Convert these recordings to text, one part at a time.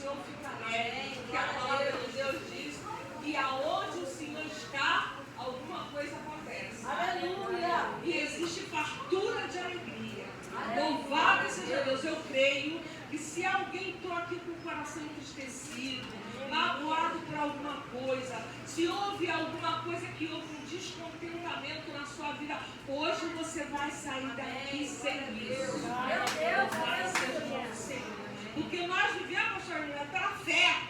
Senhor fica alegre, porque a palavra de Deus diz que aonde o Senhor está, alguma coisa acontece. Aleluia! E existe fartura de alegria. Louvado seja Deus. Eu creio que se alguém está aqui com o coração entristecido, magoado por alguma coisa, se houve alguma coisa que houve um descontentamento na sua vida, hoje você vai sair daqui sem isso. Meu Deus, Louvado seja o nome do Senhor. Porque nós vivemos, pastor, pela fé.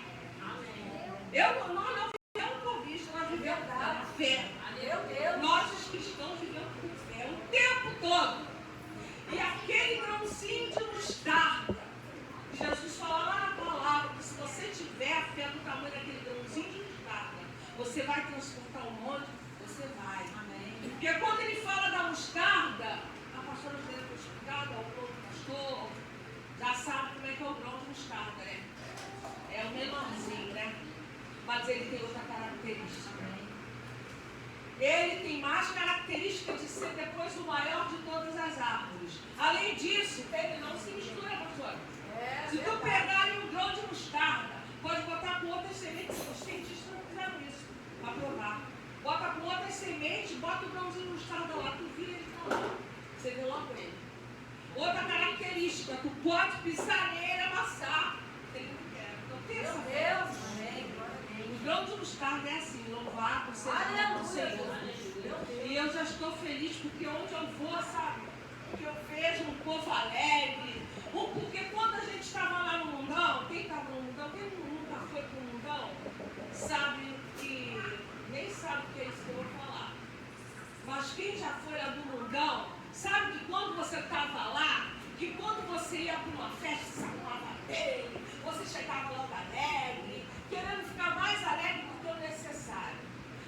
Nós não vivemos por vista, nós vivemos pela fé. meu Deus. Nós, os cristãos, vivemos por fé o tempo todo. E aquele grãozinho de mostarda, Jesus falou lá na palavra que se você tiver a fé do tamanho daquele grãozinho de mostarda, você vai transportar um monte, você vai. Amém. Porque quando ele fala da mostarda, a pastora José foi explicada, o outro pastor já sabe como é que é o grão de mostarda, né? É o menorzinho, né? Mas ele tem outra característica. Ele tem mais característica de ser depois o maior de todas as árvores. Além disso, ele não se mistura, pastor. Se tu pegar um grão de mostarda, pode botar com outras sementes. Os cientistas não fizeram isso para provar. Bota com outras sementes, bota o grãozinho de mostarda lá, tu vira ele tá lá. Você vê logo ele. Outra característica, tu pode pisar nele, amassar. Ele não quer. Então tem essa fé. O grão de mostarda é assim, louvado seja o nome do Senhor. E eu já estou feliz porque onde eu vou, sabe? Porque eu vejo um povo alegre. Porque quando a gente estava lá no mundão, quem estava no mundão, quem nunca foi para o mundão, sabe que nem sabe o que é isso que eu vou falar. Mas quem já foi lá do mundão, sabe que quando você estava lá, que quando você ia para uma festa, você arrumava bem, você chegava logo alegre, querendo ficar mais alegre do que o necessário.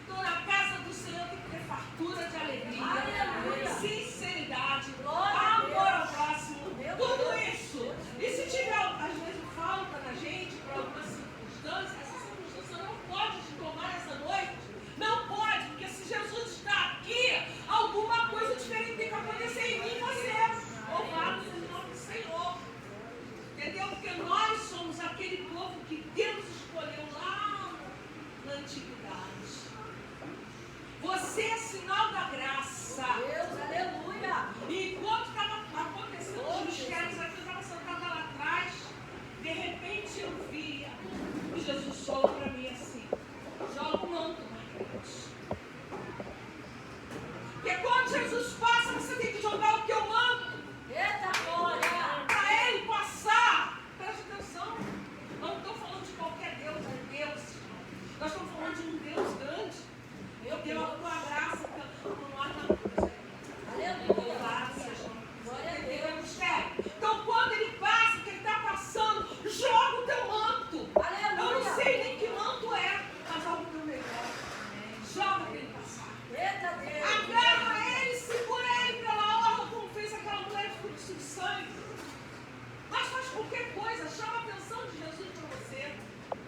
Então, na casa do Senhor tem que ter fartura de alegria, sinceridade, amor ao próximo, tudo isso. E se tiver, às vezes, falta na gente, por algumas circunstâncias, essa circunstância não pode te tomar essa noite. Não pode, porque se Jesus está aqui, alguma coisa diferente tem que acontecer em mim e você. Louvado seja o nome do Senhor. Entendeu? Porque nós somos aquele povo que Deus escolheu lá na antiguidade. Você é sinal da graça. Deus, aleluia. E enquanto estava acontecendo os mistérios aqui, eu estava sentada lá atrás, de repente eu via e Jesus falou para mim assim: joga o manto, Margarete. Porque quando Jesus passa, você tem que jogar o teu manto. Eita glória. Para ele passar. Preste atenção. Eu não estou falando de qualquer Deus, é Deus. Nós estamos falando de um Deus grande. Eu deu a tua graça por nós na cruz. Aleluia. Louvado seja o nome do Senhor. Glória a Entendeu? Deus. Mistério. Então, quando ele passa, que ele está passando, joga o teu manto. Aleluia. Eu não sei nem que manto é, mas joga o teu melhor. Joga para ele passar. Eita Deus. Agarra ele, segura ele pela orla, como fez aquela mulher de fluxo de sangue. Mas faz qualquer coisa, chama a atenção de Jesus para você.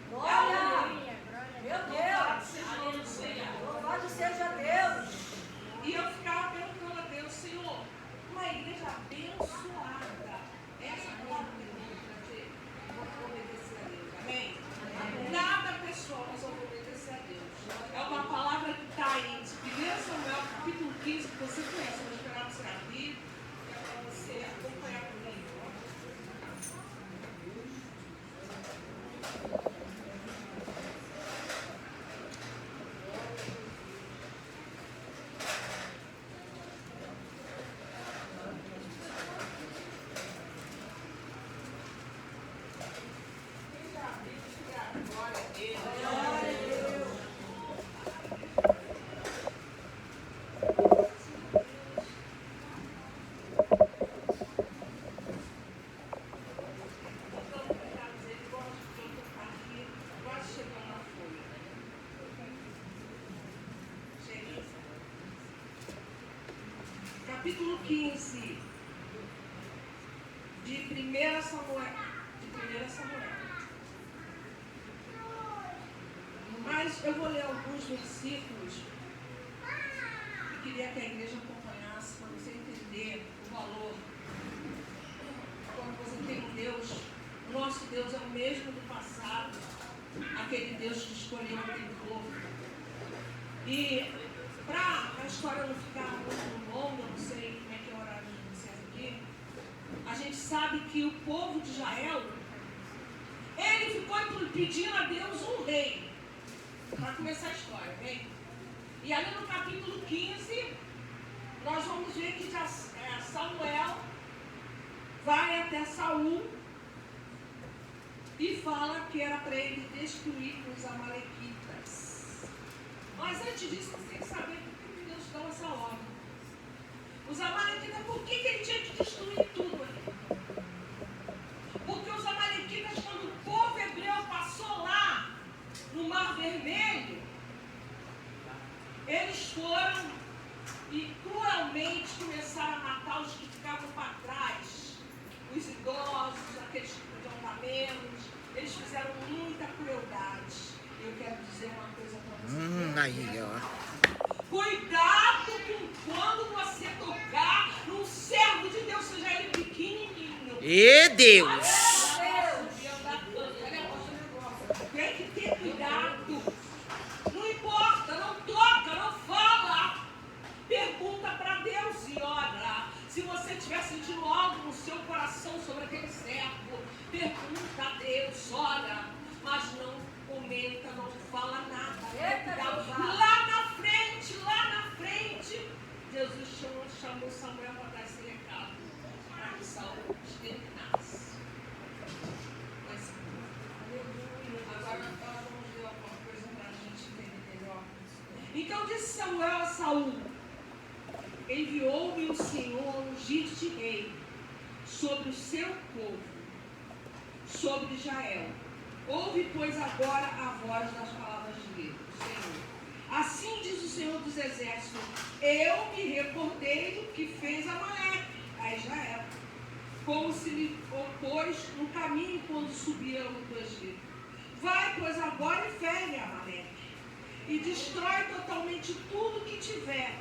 Glória. Meu Louvado Deus. seja o nome do Senhor. Louvado seja Deus. E eu ficava perguntando a Deus: Senhor, uma igreja abençoada. Essa palavra que eu vou trazer, eu vou obedecer a Deus. Amém? Nada pessoal, mas eu vou obedecer a Deus. É uma palavra que está aí, de 1 Samuel, capítulo 15, que você conhece, eu vou esperar você abrir, que é para você acompanhar comigo. Glória a Deus. Glória a Deus. Capítulo 15 de 1 Samuel. Mas eu vou ler alguns versículos que queria que a igreja acompanhasse para você entender o valor. Quando você tem um Deus, um nosso Deus é o mesmo do passado, aquele Deus que escolheu aquele povo. E para a história não ficar muito longa, não sei como é que é o horário de vocês aqui, a gente sabe que o povo de Israel, ele ficou pedindo a Deus um rei, para começar a história, bem? E ali no capítulo 15, nós vamos ver que Samuel vai até Saul e fala que era para ele destruir os amalequitas. Mas antes disso, você tem que saber por que Deus deu essa ordem. Os amalequitas, por que ele tinha que destruir tudo ali? Porque os amalequitas, quando o povo hebreu passou lá no Mar Vermelho, eles foram e cruelmente começaram a matar os que ficavam para trás, os idosos, aqueles que podiam dar menos. Eles fizeram muita crueldade. Eu quero dizer uma coisa para vocês. Aí, ó. Cuidado com quando você tocar num servo de Deus, seja ele pequenininho. E Deus! Tem que ter cuidado. Não importa, não toca, não fala. Pergunta para Deus e ora. Se você estiver sentindo algo no seu coração sobre aquele servo, pergunta a Deus, ora. Mas não comenta, não fala nada. Lá na frente, Jesus chamou Samuel para dar esse recado, para que Saul exterminasse. Mas, agora nós vamos ver alguma coisa para a gente entender melhor. Então disse Samuel a Saul: enviou-me o Senhor a ungir-te rei sobre o seu povo, sobre Israel. Ouve, pois, agora a voz das palavras do Senhor. Assim diz o Senhor dos Exércitos: eu me recordei do que fez Amaleque a Israel, como se lhe opôs no caminho quando subiram do Egito. Vai, pois, agora e fere Amaleque, e destrói totalmente tudo que tiver,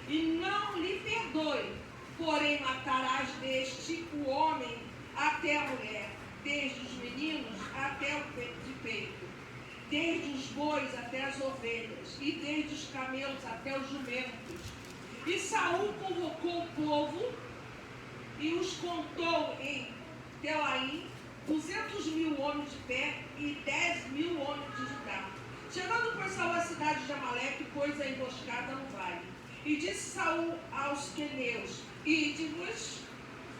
e não lhe perdoe, porém matarás deste o homem até a mulher, desde os meninos até o de peito, desde os bois até as ovelhas, e desde os camelos até os jumentos. E Saul convocou o povo e os contou em Telaim, 200.000 homens de pé e 10.000 homens de Judá. Chegando, pois, Saul à cidade de Amaleque, pôs a emboscada no vale. E disse Saul aos queneus: ide-vos,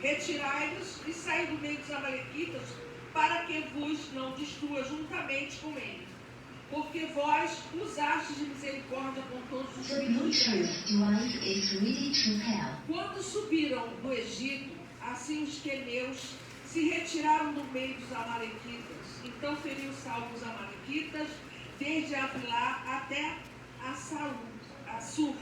retirai-vos e saí do meio dos amalequitas, para que vos não destrua juntamente com eles. Porque vós usastes de misericórdia com todos os filhos. Quando subiram do Egito, assim os queneus se retiraram do meio dos amalequitas. Então feriu Saul os amalequitas, desde Avilá até Assur,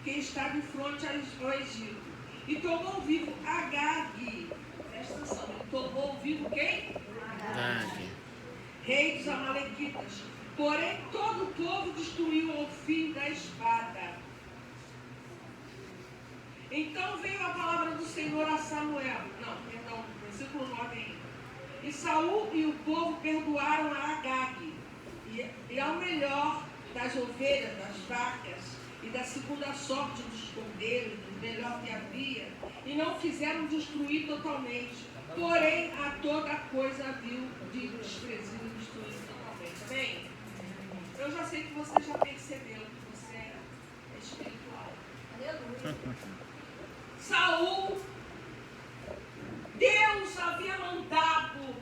que estava em fronte ao Egito. E tomou vivo Agag. Presta atenção, ele tomou vivo quem? Agag, rei dos amalequitas. Porém, todo o povo destruiu ao fim da espada. Então veio a palavra do Senhor a Samuel. Versículo 9 ainda. E Saul e o povo perdoaram a Agag, e ao melhor das ovelhas, das vacas, e da segunda sorte dos cordeiros, do melhor que havia, e não fizeram destruir totalmente. Porém, a toda coisa haviam de desprezar e destruir totalmente. Amém? Eu já sei que você já percebeu que você é espiritual. Aleluia. Saul, Deus havia mandado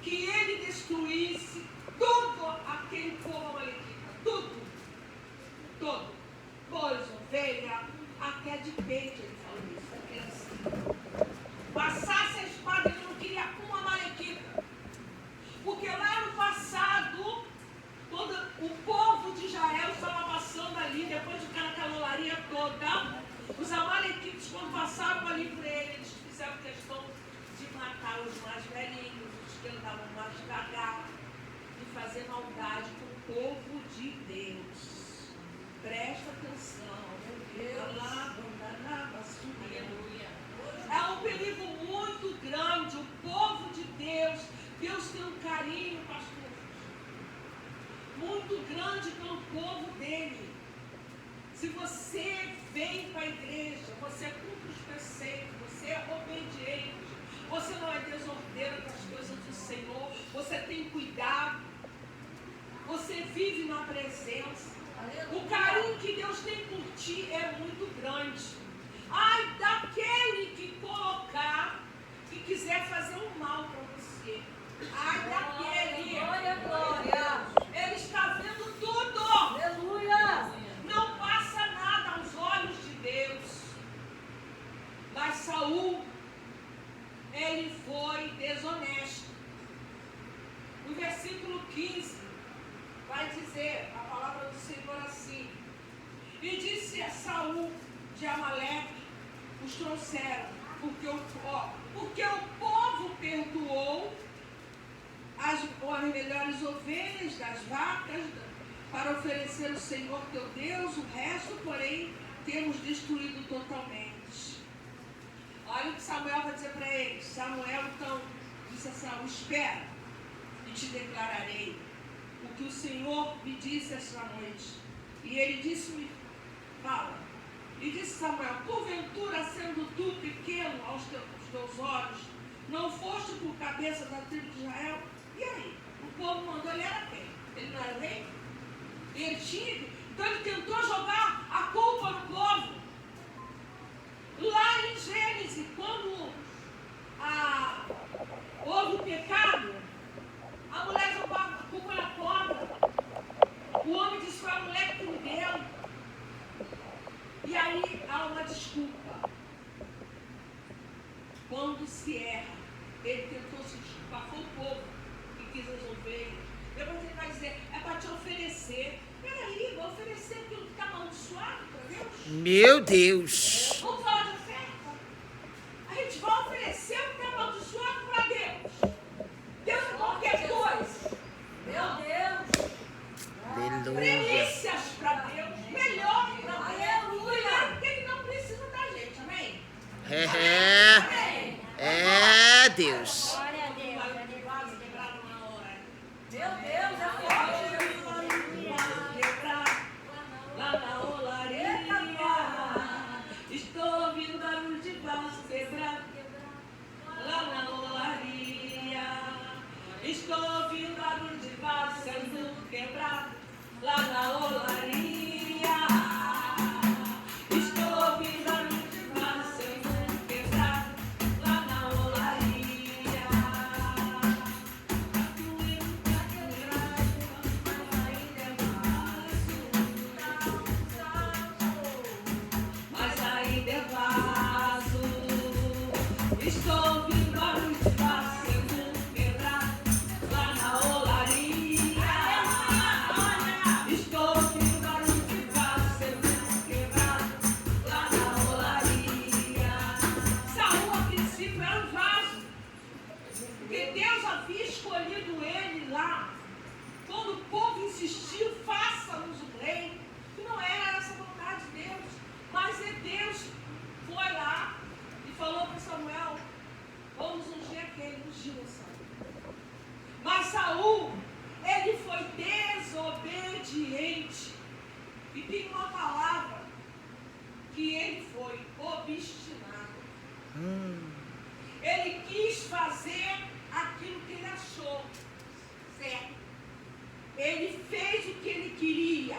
que ele destruísse todo aquele povo amalekita. Tudo. Todo. Bois, ovelha, até de peito ele falou isso. Porque assim, passasse a espada, ele não queria uma amalequita. Porque lá no passado, todo o povo de Israel estava passando ali, depois de ficar naquela olaria toda, os amalequitas, quando passavam ali por ele, eles fizeram questão de matar os mais velhinhos, os que andavam mais devagar, de fazer maldade com o povo de Deus. Presta atenção, meu Deus. É um perigo muito grande o povo de grande pelo povo dele. Se você vem para a igreja, você cumpre os preceitos, você é obediente, você não é desordeiro com as coisas do Senhor, você tem cuidado, você vive na presença. O carinho que Deus tem por ti é muito grande. Ai daquele que colocar, que quiser fazer um mal para você. Ai daquele. Glória, glória. Ele está vendo tudo. Aleluia. Não passa nada aos olhos de Deus. Mas Saul, ele foi desonesto. No versículo 15, vai dizer a palavra do Senhor assim: e disse a Saul de Amaleque, os trouxeram, porque o povo perdoou as melhores ovelhas das vacas para oferecer ao Senhor teu Deus, o resto, porém, temos destruído totalmente. Olha o que Samuel vai dizer para eles. Samuel, então, disse a Saul: espera, e te declararei o que o Senhor me disse esta noite. E ele disse-me: fala. E disse Samuel: porventura, sendo tu pequeno aos teus olhos, não foste por cabeça da tribo de Israel? E aí? O povo mandou, ele era quem? Ele não era rei? Ele tinha. Então ele tentou jogar a culpa no povo. Lá em Gênesis, quando houve o pecado, a mulher jogou a culpa na cobra. O homem disse: foi a mulher que me deu. E aí há uma desculpa. Quando se erra, ele tentou se desculpar, foi o povo que quis as ovelhas. Depois ele vai dizer: é para te oferecer. Peraí, vou oferecer aquilo que está amaldiçoado para Deus? Meu Deus. Vamos falar de oferta? A gente vai oferecer o que está amaldiçoado para Deus. Deus é qualquer coisa. Meu Deus. Aleluia. Primícias para Deus. Melhor para Deus. Aleluia. Porque ele não precisa da gente, amém? É Deus. Glória a Deus. Meu Deus, é Lá na olaria, estou ouvindo barulho de vaso quebrado. Lá na olaria, estou ouvindo barulho de vaso sendo quebrado. Lá na olaria, estou ouvindo barulho de vaso sendo quebrado. Lá na olaria, mas ainda é vaso. Estou ouvindo barulho de vaso sendo quebrado. Lá na olaria, estou ouvindo barulho de vaso sendo quebrado. Lá na olaria. Saul, a princípio, era um vaso, porque Deus havia escolhido ele lá. Quando o povo insistiu: faça-nos um rei, que não era essa a vontade de Deus. Mas Deus foi lá e falou para Samuel: vamos ungir aquele, ungiu Saul. Mas Saul, ele foi desobediente. E tem uma palavra que ele foi obstinado. Ele quis fazer aquilo que ele achou certo. Ele fez o que ele queria,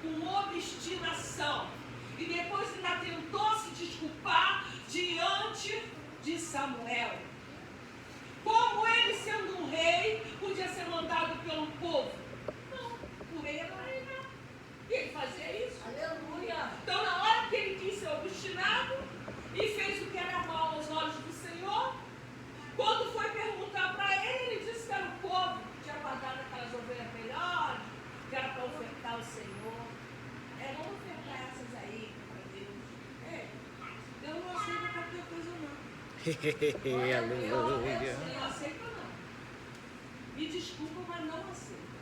com obstinação. E depois ainda tentou se desculpar diante de Samuel. Como ele, sendo um rei, podia ser mandado pelo povo? Não, o rei era rei, não. E ele fazia isso. Aleluia. Então, na hora que ele quis ser obstinado e fez o que era mal aos olhos do Senhor, quando foi perguntar para ele, ele disse que era o povo que tinha guardado aquelas ovelhas melhores, que era para ofertar ao Senhor. Vamos ofertar essas aí para Deus. Deus não aceita qualquer coisa, não. Aleluia. Não aceita, não. Me desculpa, mas não aceita.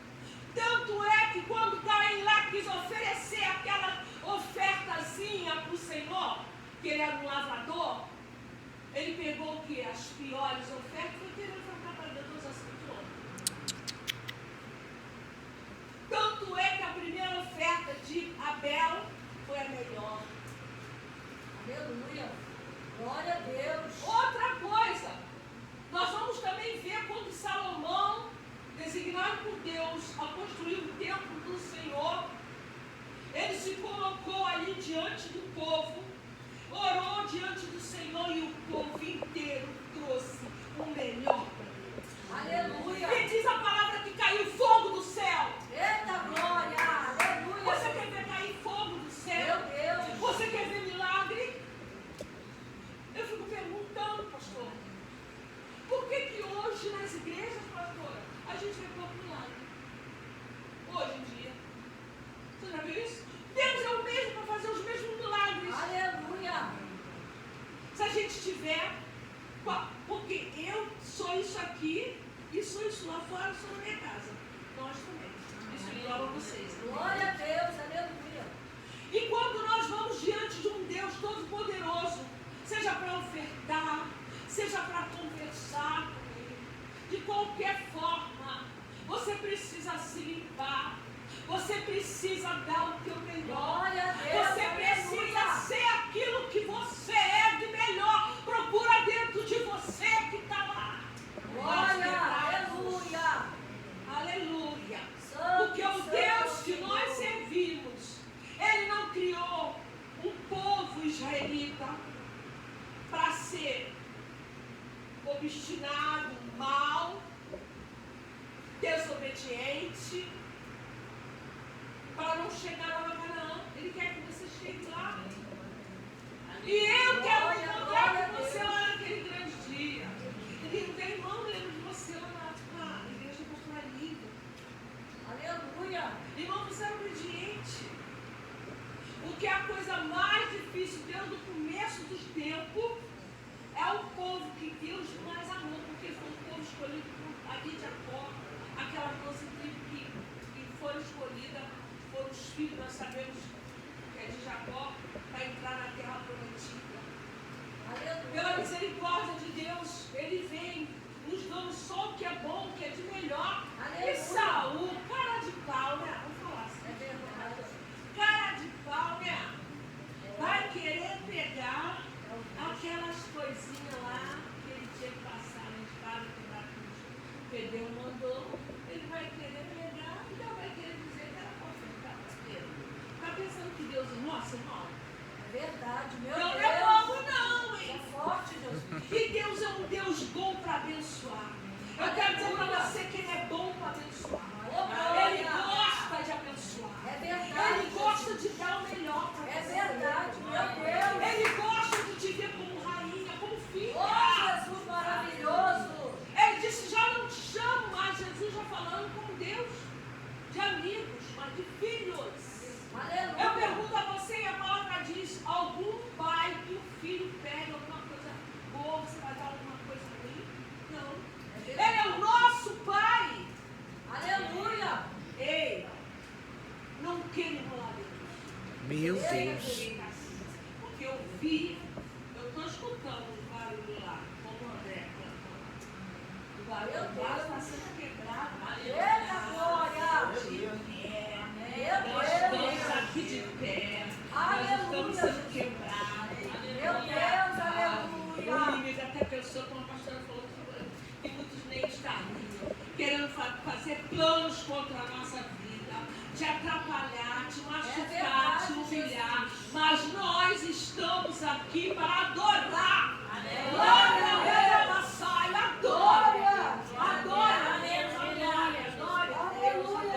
Tanto é que quando Caim lá quis oferecer aquela ofertazinha para o Senhor, que ele era um lavrador, ele pegou o que? As piores ofertas, foi querer ofertar para Deus, aceitou. Tanto aqui, isso lá fora, isso na minha casa. Nós também. Isso engloba vocês. Glória a Deus, aleluia. E quando nós vamos diante de um Deus Todo-Poderoso, seja para ofertar, seja para conversar com Ele, de qualquer forma, você precisa se limpar, você precisa dar o teu melhor, Glória a Deus, você precisa aleluia. ser aquilo que você é de melhor. Procura dentro de você que está lá. Glória, aleluia. Aleluia. Santo, Porque o santo, Deus que Senhor. nós servimos, Ele não criou um povo israelita para ser obstinado, mau, desobediente, para não chegar lá na Canaã. Ele quer que você chegue lá. E eu quero me encontrar com você lá naquele grande dia. E não tem irmão, lembro de você lá na igreja pastoralida. Aleluia. Irmão, você era obediente. Porque a coisa mais difícil desde o começo dos tempos é o povo que Deus mais amou, porque foi um povo escolhido por ali de Jacó, aquela 12 tribos que foram escolhidas, foram os filhos, nós sabemos que é de Jacó, para entrar na terra prometida. Aleluia. Pela misericórdia de Deus, Ele vem nos dando só o que é bom, o que é de melhor. Aleluia. E Saul, cara de pau, né? Vamos falar assim. É verdade. Cara de pau, né? Vai querer pegar aquelas coisinhas lá que ele tinha que passar na espada que o Pedro mandou. Ele vai querer pegar e não vai querer dizer que era profeta. Está pensando que Deus é nosso, irmão? É verdade, meu Não Deus. é bobo, não, É hein? forte, Jesus. E Deus é um Deus bom para abençoar. Eu quero dizer para você que Ele é bom para abençoar. Ele gosta de abençoar. É verdade. Ele gosta de dar o melhor para É você. verdade, meu Deus. Ele gosta de te ver como rainha, como filha. Oh, Jesus maravilhoso. Ele disse, já não te chamo mais, Jesus já falando como Deus, de amigos, mas de filhos. Aleluia. Eu pergunto a você, e a palavra diz, algum pai que o filho pega alguma coisa boa, você vai dar alguma coisa ruim? Não. Ele é o nosso pai. Aleluia. Ei, não queira enrolar Deus. Meu Você vai Deus. querer castigo. Porque eu vi, eu estou escutando o barulho lá, como o André cantando. O barulho lá está sendo quebrado. Eita glória. Nós estamos aqui de pé. Nós estamos sendo quebrados. Meu Deus, aleluia. O inimigo até pensou, como a pastora falou, que muitos nem estariam querendo fazer planos contra a nossa vida, te atrapalhar, te machucar, verdade, te humilhar. Jesus. Mas nós estamos aqui para adorar. Glória a Deus. Adora. Glória. Adora Deus, adora. Aleluia,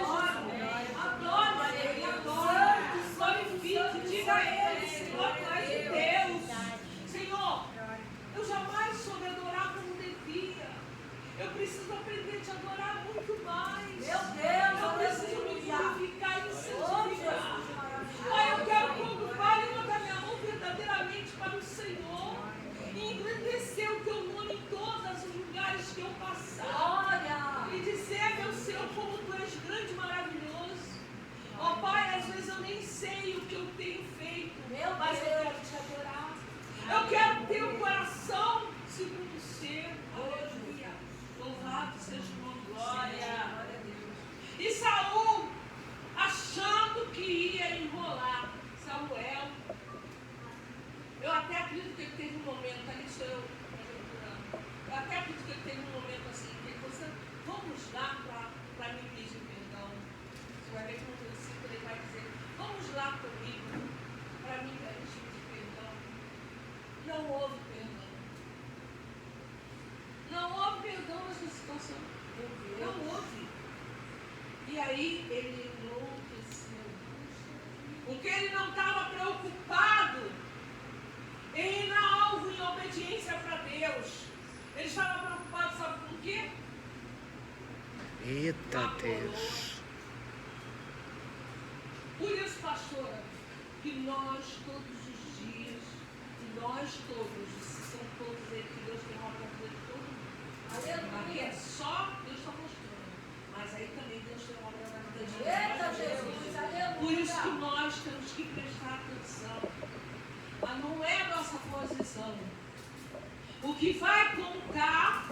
Adora Ele, adora. Glorifique, diga a Ele, Senhor, tu és de Deus. Senhor, eu jamais soube adorar como devia. Eu preciso aprender a te adorar muito mais. Meu Deus, Eu preciso me aleluia. glorificar e me Oh, santificar. Jesus maravilhoso. Pai, eu quero quando vai levantar minha mão verdadeiramente para o Senhor e engrandecer o teu nome em todos os lugares que eu passar. Glória. E dizer, meu Senhor, como tu és grande e maravilhoso. Ó Pai, às vezes eu nem sei o que eu tenho feito, Meu mas eu Deus. quero te adorar. Eu quero ter um coração segundo o seu. Aleluia. Louvado seja o nome do Senhor. E Saul, achando que ia enrolar Samuel, eu até acredito que ele teve um momento, ali sou eu até acredito que ele teve um momento assim, que ele falou assim, vamos lá para me pedir perdão. Você vai ver que no versículo ele vai dizer, vamos lá comigo para mim pedir perdão. Não houve perdão. Não houve perdão nessa situação. Não houve. E aí ele enlouqueceu. Porque ele não estava preocupado em ir na alvo em obediência para Deus. Ele estava preocupado, sabe com o quê? Eita Deus. Por isso, pastora, que nós todos os dias, que nós todos, são todos aí que Deus tem uma vida de todo mundo. Aqui é só Deus está mostrando, mas aí também Deus tem uma obra na vida de Eita, nós. Jesus, aleluia. Por isso que nós temos que prestar atenção. Mas não é a nossa posição. O que vai contar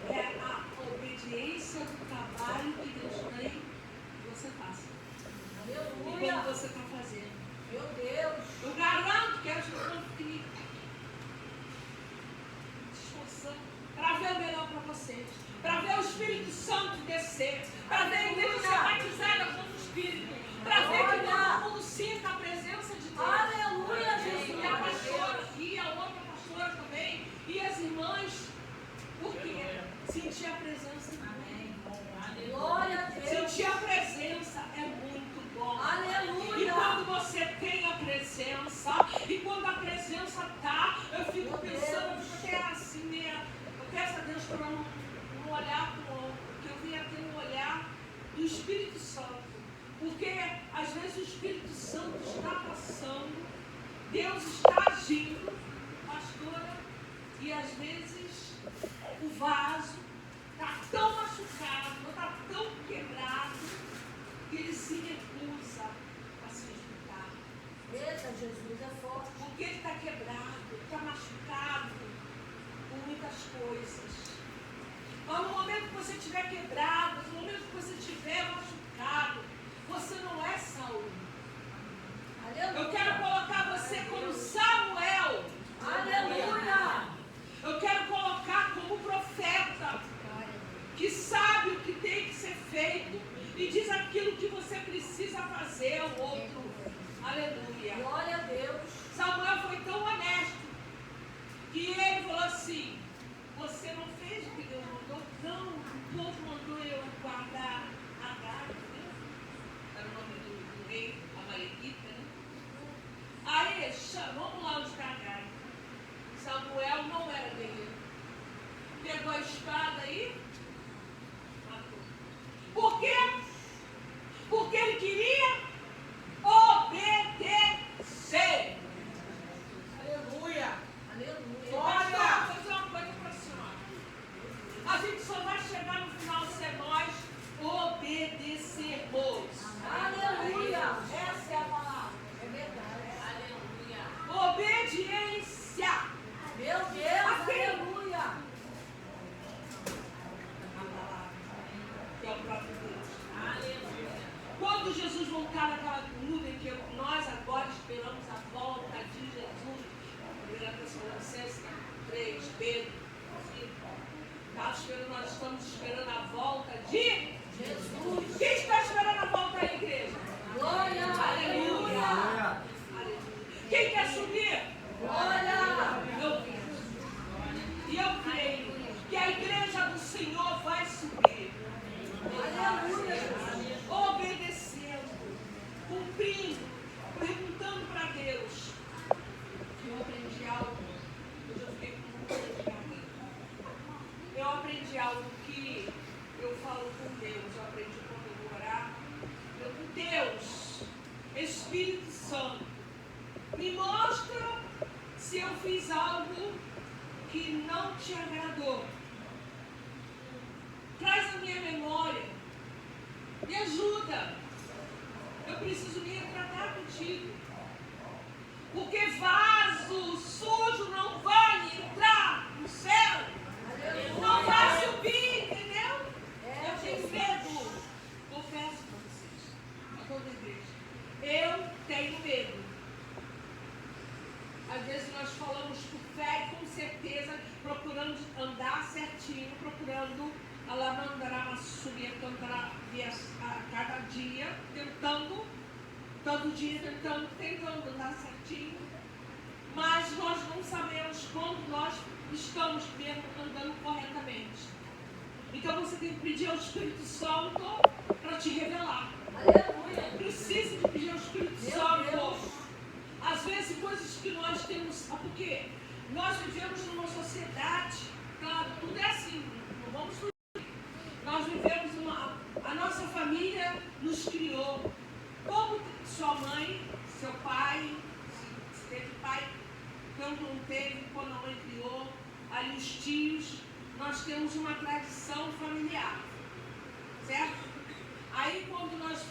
é a obediência do trabalho que Deus tem que você faça. E Aleluia. como você está fazendo. Meu Deus. Eu garanto que elas estão se esforçando para ver o melhor para vocês. Para ver o Espírito Santo descer. Para ver a igreja ser batizada com o Espírito. Para ver que todo mundo sinta a presença de Deus. Aleluia, Jesus. E a pastora, e a outra pastora também. E as irmãs. Por quê? Sentir a presença de Deus. Glória a Deus. Sentir a presença é muito bom. Aleluia. E quando você tem a presença, e quando a presença está, eu fico pensando, eu fico até assim, né? Eu peço a Deus para não olhar para o outro, porque eu venha ter um olhar do Espírito Santo. Porque às vezes o Espírito Santo está passando, Deus está agindo, pastora, e às vezes o vaso está tão machucado, está tão quebrado, que ele se recusa a se escutar. Eita, Jesus, é forte. Porque ele está quebrado, está machucado por muitas coisas. Mas no momento que você estiver quebrado, no momento que você estiver machucado, você não é Saul. Aleluia. Eu quero colocar você como Samuel. Aleluia. Eu quero colocar como profeta, que sabe o que tem que ser feito e diz aquilo que você precisa fazer ao outro. Aleluia. Glória a Deus. Samuel foi tão honesto que ele falou assim: você não fez o que Deus mandou? Não, o povo mandou eu guardar Agar, né? Era o nome do rei Amalequita, né? Aí, vamos lá os Agar. Samuel não era guerreiro. Pegou a espada e matou. Por quê? Porque ele queria obedecer. Aleluia. Aleluia. Olha, vou dizer uma coisa para a senhora. A gente só vai chegar no final se nós obedecermos. Aleluia. Essa é a palavra. É verdade. Aleluia. Obediência. Meu Deus. Aleluia. Que é o próprio Deus. Aleluia. Quando Jesus voltar naquela nuvem que nós agora esperamos a volta de Jesus, 1 Tessalonicenses 3, Pedro, nós estamos esperando a volta de Jesus. Quem está esperando a volta da igreja? Glória. Aleluia. Aleluia. Quem quer subir? Glória. Eu quero. E eu creio que a igreja do Senhor vai subir. Aleluia. Obedecendo, cumprindo, perguntando para Deus. Eu aprendi algo. Hoje eu fiquei com muita dor de garganta. Eu aprendi algo que eu falo com Deus. Eu aprendi quando eu vou orar. Deus, Espírito Santo, me mostra se eu fiz algo que não te agradou. Traz a minha memória. Me ajuda. Eu preciso me retratar contigo. Porque vaso sujo não vai entrar no céu. Não vai subir, entendeu? Eu tenho medo. Confesso para vocês, a toda a igreja. Eu tenho medo. Às vezes nós falamos por fé e com certeza, procurando andar certinho, procurando alamandará, subir, cantará a cada dia, tentando, todo dia tentando andar certinho. Mas nós não sabemos quando nós estamos mesmo andando corretamente. Então você tem que pedir ao Espírito Santo para te revelar. Aleluia. Precisa de pedir ao Espírito Santo. Às vezes coisas que nós temos, porque nós vivemos numa sociedade, claro, tudo é assim, não vamos fugir. Nós vivemos a nossa família nos criou. Como sua mãe, seu pai, se teve pai, quando não teve, quando a mãe criou, ali os tios, nós temos uma tradição familiar, certo? Aí quando nós